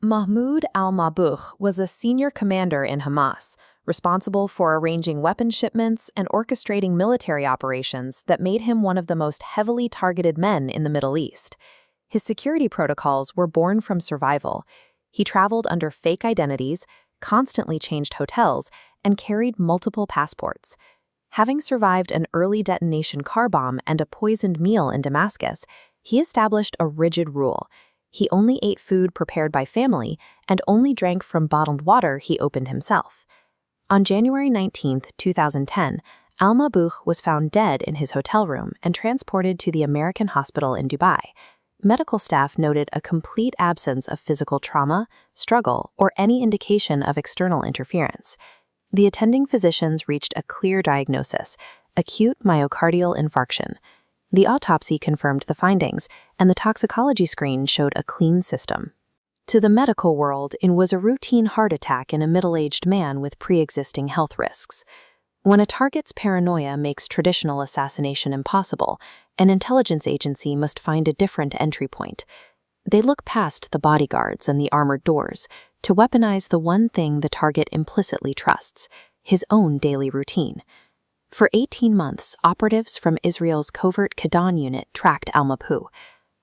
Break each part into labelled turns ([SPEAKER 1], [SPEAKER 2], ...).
[SPEAKER 1] Mahmoud Al-Mabhouh was a senior commander in Hamas, responsible for arranging weapon shipments and orchestrating military operations that made him one of the most heavily targeted men in the Middle East. His security protocols were born from survival. He traveled under fake identities, constantly changed hotels, and carried multiple passports. Having survived an early detonation car bomb and a poisoned meal in Damascus, he established a rigid rule. He only ate food prepared by family and only drank from bottled water he opened himself. On January 19, 2010, Al-Mabhouh was found dead in his hotel room and transported to the American hospital in Dubai. Medical staff noted a complete absence of physical trauma, struggle, or any indication of external interference. The attending physicians reached a clear diagnosis: acute myocardial infarction. The autopsy confirmed the findings, and the toxicology screen showed a clean system. To the medical world, it was a routine heart attack in a middle-aged man with pre-existing health risks. When a target's paranoia makes traditional assassination impossible, an intelligence agency must find a different entry point. They look past the bodyguards and the armored doors to weaponize the one thing the target implicitly trusts: his own daily routine. For 18 months, operatives from Israel's Covert unit tracked Al-Mabhouh.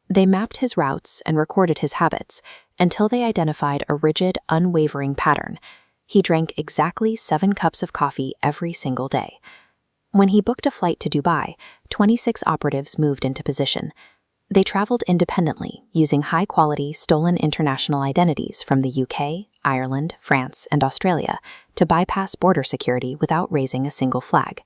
[SPEAKER 1] They mapped his routes and recorded his habits until they identified a rigid, unwavering pattern. He drank exactly 7 cups of coffee every single day. When he booked a flight to Dubai, 26 operatives moved into position. They traveled independently, using high-quality, stolen international identities from the UK, Ireland, France, and Australia to bypass border security without raising a single flag.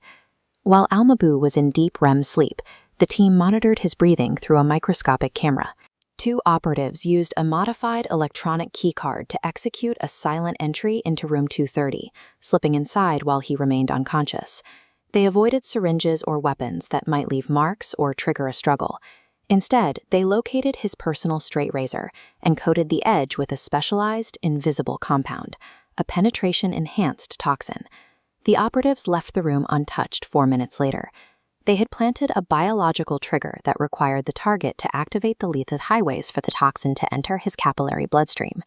[SPEAKER 1] While Al-Mabhouh was in deep REM sleep, the team monitored his breathing through a microscopic camera. 2 operatives used a modified electronic keycard to execute a silent entry into room 230, slipping inside while he remained unconscious. They avoided syringes or weapons that might leave marks or trigger a struggle. Instead, they located his personal straight razor and coated the edge with a specialized, invisible compound, a penetration-enhanced toxin. The operatives left the room untouched 4 minutes later. They had planted a biological trigger that required the target to activate the lethal highways for the toxin to enter his capillary bloodstream.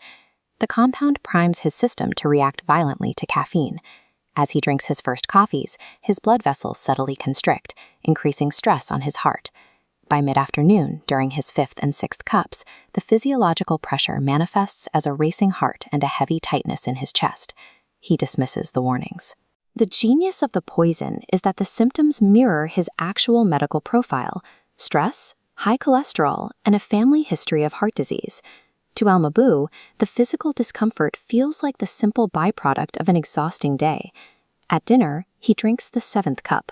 [SPEAKER 1] The compound primes his system to react violently to caffeine. As he drinks his first coffees, his blood vessels subtly constrict, increasing stress on his heart. By mid-afternoon, during his 5th and 6th cups, the physiological pressure manifests as a racing heart and a heavy tightness in his chest. He dismisses the warnings. The genius of the poison is that the symptoms mirror his actual medical profile: stress, high cholesterol, and a family history of heart disease. To Al-Mabhouh, the physical discomfort feels like the simple byproduct of an exhausting day. At dinner, he drinks the 7th cup.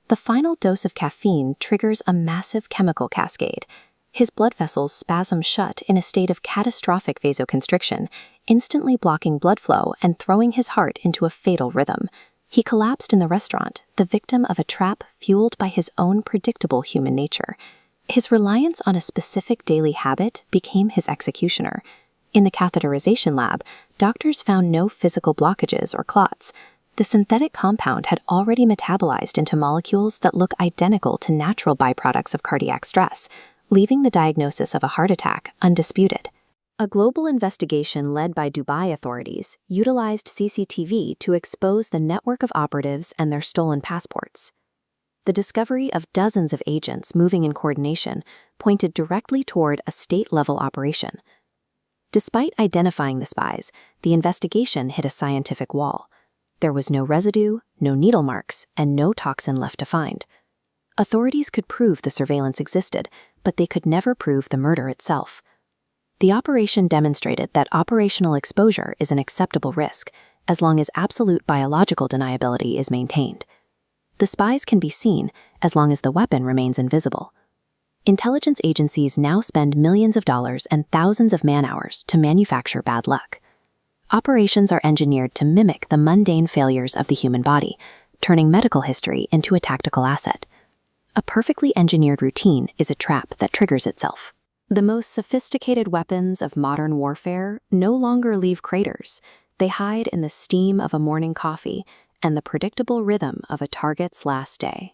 [SPEAKER 1] The final dose of caffeine triggers a massive chemical cascade. His blood vessels spasm shut in a state of catastrophic vasoconstriction, instantly blocking blood flow and throwing his heart into a fatal rhythm. He collapsed in the restaurant, the victim of a trap fueled by his own predictable human nature. His reliance on a specific daily habit became his executioner. In the catheterization lab, doctors found no physical blockages or clots. The synthetic compound had already metabolized into molecules that look identical to natural byproducts of cardiac stress, leaving the diagnosis of a heart attack undisputed. A global investigation led by Dubai authorities utilized CCTV to expose the network of operatives and their stolen passports. The discovery of dozens of agents moving in coordination pointed directly toward a state-level operation. Despite identifying the spies, the investigation hit a scientific wall. There was no residue, no needle marks, and no toxin left to find. Authorities could prove the surveillance existed, but they could never prove the murder itself. The operation demonstrated that operational exposure is an acceptable risk, as long as absolute biological deniability is maintained. The spies can be seen as long as the weapon remains invisible. Intelligence agencies now spend millions of dollars and thousands of man-hours to manufacture bad luck. Operations are engineered to mimic the mundane failures of the human body, turning medical history into a tactical asset. A perfectly engineered routine is a trap that triggers itself. The most sophisticated weapons of modern warfare no longer leave craters. They hide in the steam of a morning coffee and the predictable rhythm of a target's last day.